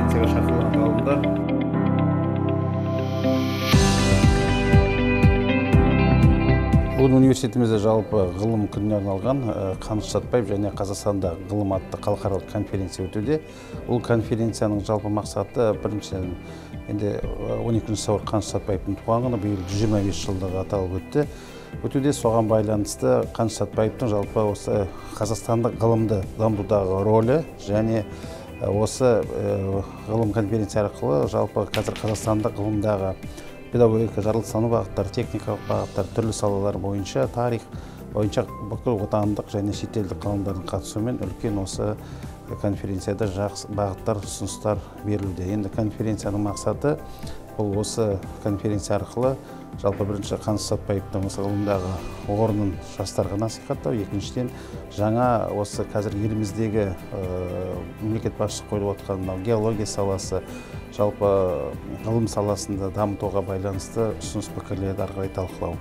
конференцияға шақырылған ғалымдар. Бүгін университетімізде жалпы ғылым күніне арналған Қаныш Сәтпаев және Қазақстанда ғылым атты халықаралық конференция өтуде. Бұл конференцияның жалпы мақсаты біріншіден 12 сәуір Қаныш Сәтпаевтың туған күні, биыл 125 жылдығы аталып өтті. Өтуде соған байланысты Қаныш Сәтпаевтың жалпы осы қазақстандық ғылымды дамытудағы рөлі және осы ғылым конференция арқылы жалпы қазір қазақстандық ғылымдағы педагогика, жаратылыстану бағыттары, техникалық бағыттар, түрлі салалар бойынша, тарих бойынша бүкіл отандық және шетелдік ғалымдардың қатысуымен үлкен осы конференцияда жақсы бағыттар, ұсыныстар берілуде. Енді конференцияның мақсаты бұл осы конференция арқылы жалпы бірінші Қаныш Сәтпаевтың осы ғылымдағы орнын жастарға насихаттау, екіншіден жаңа осы қазір еліміздегі мемлекет басшысы қойып отырған геология саласы, жалпы ғылым саласында дамытуға байланысты ұсыныс пікірлерді ары қарай талқылау.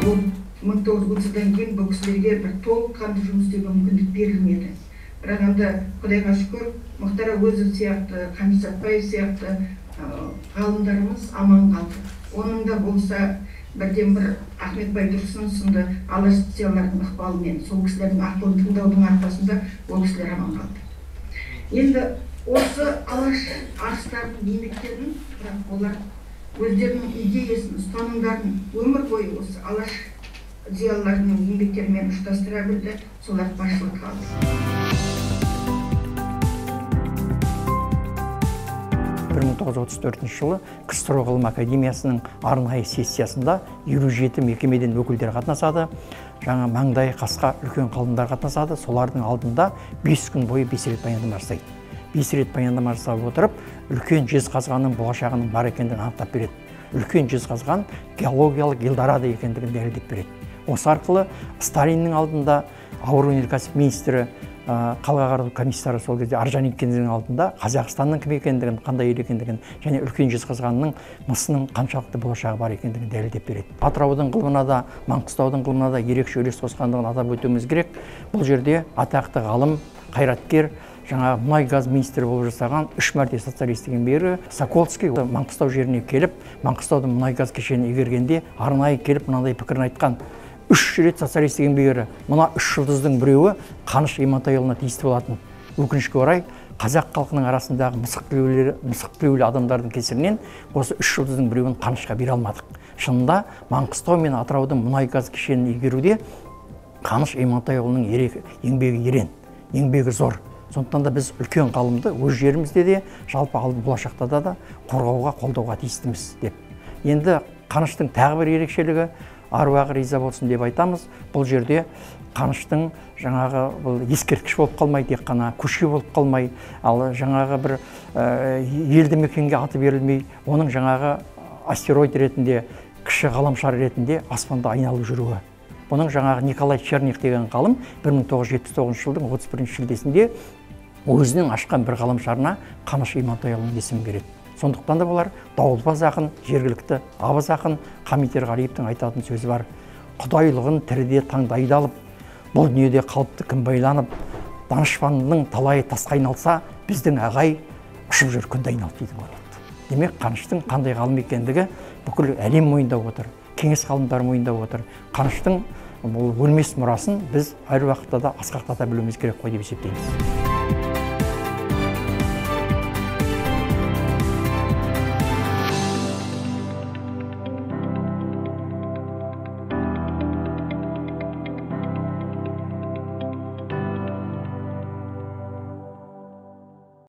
Бұл 1900 жылдан кейін бұл кісілерге бір толыққанды жұмыс істеуге мүмкіндік берілмеді. Бірақ енді Құдайға шүкір, Мұхтар Әуезов сияқты, Қаныш Сәтпаев сияқты ғалымдарымыз аман қалды. Оның да болса бірден бір Ахмет Байтұрсын сынды алаш зиялылардың ықпалымен, сол кісілердің ақылын тыңдаудың арқасында ол кісілер аман қалды. Енді осы алаш арыстардың еңбектерін, бірақ олар өздерінің идеясын, ұстанымдарын өмір бойы осы алаш зиялыларының еңбектерімен ұштастыра білді, солар басшылыққа алды. 1934 жылы КСРО ғылым академиясының арнайы сессиясында 27 мекемеден өкілдер қатынасады. Жаңа маңдай қасқа үлкен ғалымдар қатынасады. Солардың алдында 5 күн бойы 5 рет баяндама жасайды. 5 рет баяндама жасап отырып, үлкен жезқазғанның болашағының бар екендігін анықтап береді. Үлкен жезқазған геологиялық Эльдорадо екендігін дәлелдеп береді. Осы арқылы Сталиннің алдында ауыр өнеркәсіп министрі, қалаға комиссары сол кезде Орджоникиннің алдында Қазақстанның кім екендігін, қандай ел екендігін және үлкен жезқазғанның мысының қаншалықты болашағы бар екендігін дәлелдеп береді. Атыраудың ғылымына да, Маңғыстаудың ғылымына да ерекше үлес қосқандығын атап өтуіміз керек. Бұл жерде атақты ғалым, қайраткер, жаңа мұнай газ министрі болып жасаған 3 мәрте социалистік еңбегі Сокольский Маңғыстау жеріне келіп, Маңғыстаудың мұнай газ кешенін игергенде арнайы келіп мынандай пікірін айтқан. 3 рет социалистік еңбегі, мына 3 жұлдыздың біреуі Қаныш Имантайұлына тиісті болатын. Өкінішке орай, қазақ халқының арасындағы мысық біреулі адамдардың кесірінен осы 3 жұлдыздың біреуін Қанышқа бере алмадық. Шынында Маңғыстау мен Атыраудың мұнай газ кешенін игеруде Қаныш Имантайұлының еңбегі ерен, еңбегі зор. Сондықтан да біз үлкен ғалымды өз жерімізде де, жалпы болашақта да қорғауға, қолдауға тиістіміз деп. Енді Қаныштың тағы бір ерекшелігі аруағы риза болсын деп айтамыз. Бұл жерде Қаныштың жаңағы ескерткіш болып қалмай, тек қана көше болып қалмай, ал жаңағы бір елді мекенге аты берілмей, оның жаңағы астероид ретінде, кіші ғаламшар ретінде аспанда айналып жүруі. Бұның жаңағы Николай Черних деген ғалым 1979 жылдың 31 шілдесінде өзінің ашқан бір ғаламшарына Қаныш Имантайұлының есімін береді. Сондықтан да болар Дауылпаз ақын, жергілікті Абыз ақын Хамит Ерғалиевтің айтатын сөзі бар. Құдайлығын тіріде таңдайды алып, бұл дүниеде қалыпты кім байланып, данышпанның талайы тасқа айналса, біздің ағай ұшып жүр күнді айналып дейді болады. Демек, Қаныштың қандай ғалым екендігі бүкіл әлем мойындап отыр, кеңес ғалымдары мойындап отыр. Қаныштың бұл өлмес мұрасын біз әр уақытта да асқақтата білуіміз керек қой деп есептейміз.